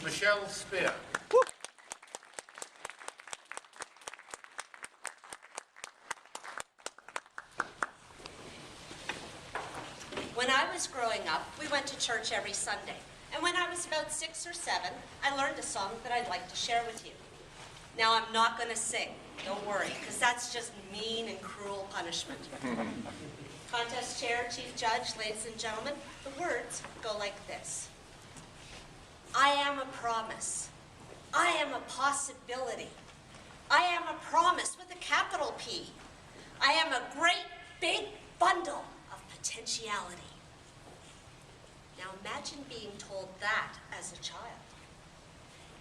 Michelle Spear. When I was growing up, we went to church every Sunday. And when I was about 6 or 7, I learned a song that I'd like to share with you. Now, I'm not going to sing, don't worry, because that's just mean and cruel punishment. Contest chair, chief judge, ladies and gentlemen, the words go like this. I am a promise. I am a possibility. I am a promise with a capital P. I am a great big bundle of potentiality. Now imagine being told that as a child.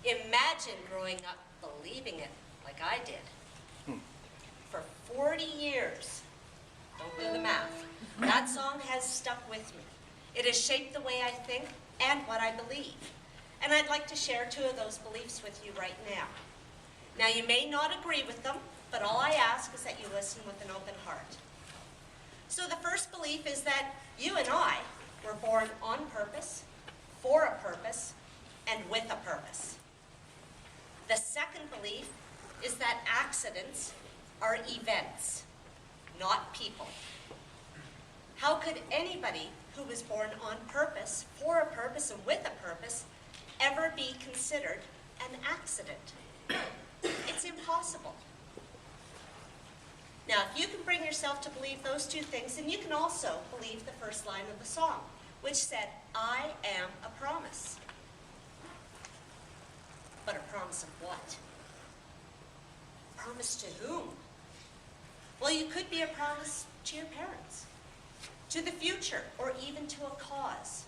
Imagine growing up believing it like I did. For 40 years, don't do the math, that song has stuck with me. It has shaped the way I think and what I believe. And I'd like to share 2 of those beliefs with you right now. Now you may not agree with them, but all I ask is that you listen with an open heart. So the first belief is that you and I were born on purpose, for a purpose, and with a purpose. The second belief is that accidents are events, not people. How could anybody who was born on purpose, for a purpose, and with a purpose, ever be considered an accident? It's impossible. Now, if you can bring yourself to believe those 2 things, then you can also believe the first line of the song, which said, I am a promise. But a promise of what? A promise to whom? Well, you could be a promise to your parents, to the future, or even to a cause.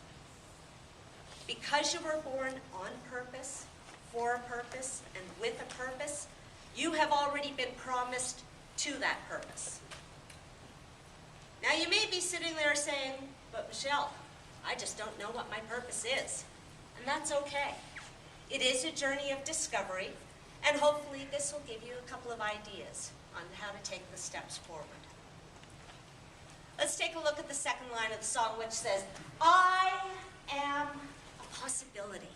Because you were born on purpose, for a purpose, and with a purpose, you have already been promised to that purpose. Now you may be sitting there saying, but Michelle, I just don't know what my purpose is. And that's okay. It is a journey of discovery, and hopefully this will give you a couple of ideas on how to take the steps forward. Let's take a look at the second line of the song, which says, I am a possibility.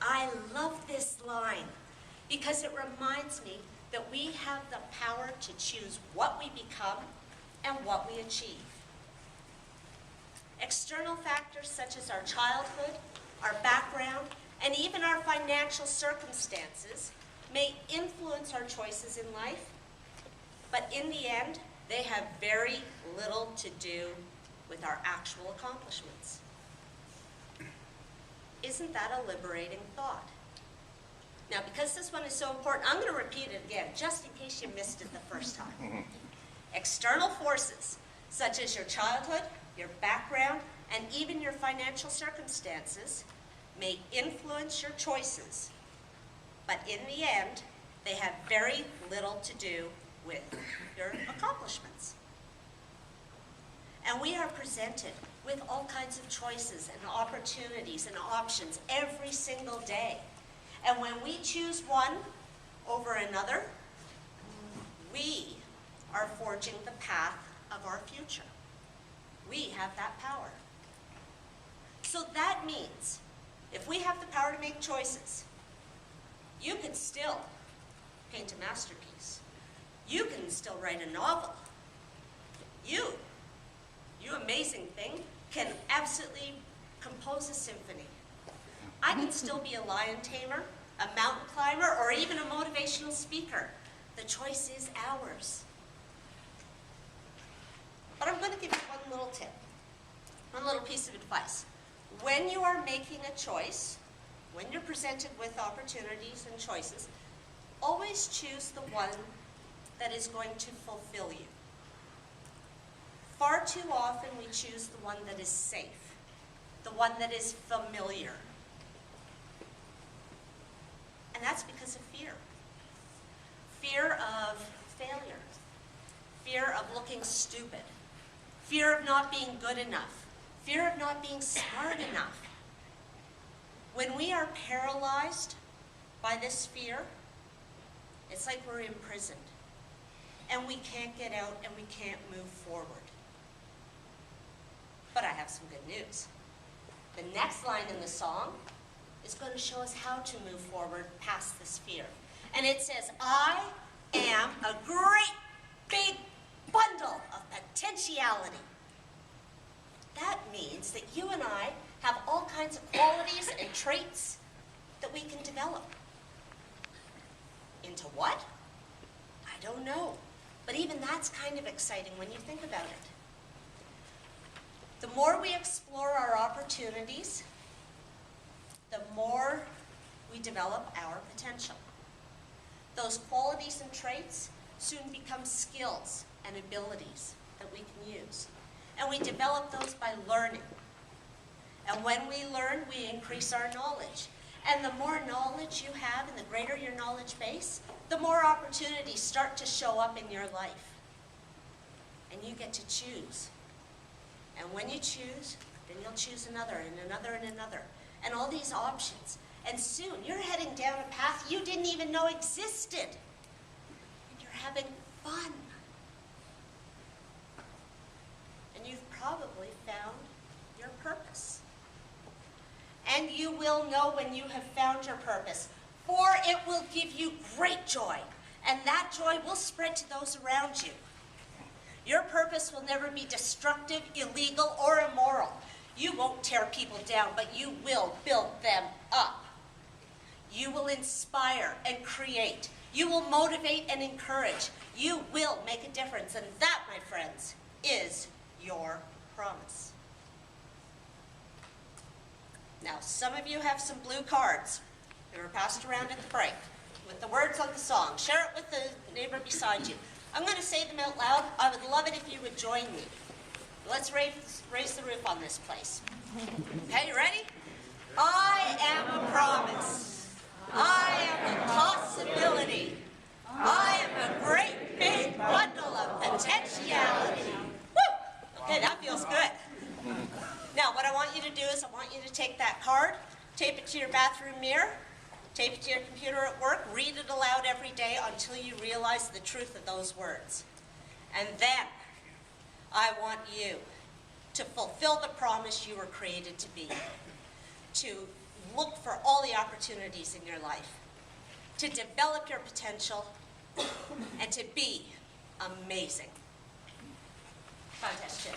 I love this line because it reminds me that we have the power to choose what we become and what we achieve. External factors such as our childhood, our background, and even our financial circumstances may influence our choices in life, but in the end, they have very little to do with our actual accomplishments. Isn't that a liberating thought? Now, because this one is so important, I'm going to repeat it again, just in case you missed it the first time. External forces, such as your childhood, your background, and even your financial circumstances, may influence your choices, but in the end, they have very little to do with your accomplishments. And we are presented with all kinds of choices and opportunities and options every single day. And when we choose one over another, we are forging the path of our future. We have that power. So that means if we have the power to make choices, you can still paint a masterpiece. You can still write a novel. You amazing thing, can absolutely compose a symphony. I can still be a lion tamer, a mountain climber, or even a motivational speaker. The choice is ours. But I'm going to give you one little tip, one little piece of advice. When you are making a choice, when you're presented with opportunities and choices, always choose the one that is going to fulfill you. Far too often we choose the one that is safe, the one that is familiar. And that's because of fear. Fear of failure, fear of looking stupid, fear of not being good enough, fear of not being smart enough. When we are paralyzed by this fear, it's like we're imprisoned, and we can't get out and we can't move forward. But I have some good news. The next line in the song is going to show us how to move forward past this fear. And it says, I am a great big bundle of potentiality. That means that you and I have all kinds of qualities and traits that we can develop. Into what? I don't know. But even that's kind of exciting when you think about it. The more we explore our opportunities, the more we develop our potential. Those qualities and traits soon become skills and abilities that we can use. And we develop those by learning. And when we learn, we increase our knowledge. And the more knowledge you have and the greater your knowledge base, the more opportunities start to show up in your life. And you get to choose. And when you choose, then you'll choose another and another and another. And all these options. And soon you're heading down a path you didn't even know existed. And you're having fun. And you've probably found your purpose. And you will know when you have found your purpose, for it will give you great joy. And that joy will spread to those around you. Your purpose will never be destructive, illegal, or immoral. You won't tear people down, but you will build them up. You will inspire and create. You will motivate and encourage. You will make a difference. And that, my friends, is your promise. Now, some of you have some blue cards that were passed around at the break with the words on the song. Share it with the neighbor beside you. I'm going to say them out loud. I would love it if you would join me. Let's raise the roof on this place. Okay, you ready? I am a promise. I am a possibility. I am a great big bundle of potentiality. Woo! Okay, that feels good. Now, what I want you to do is I want you to take that card, tape it to your bathroom mirror, tape it to your computer at work, read it aloud every day until you realize the truth of those words. And then I want you to fulfill the promise you were created to be, to look for all the opportunities in your life, to develop your potential, and to be amazing. Contest chair.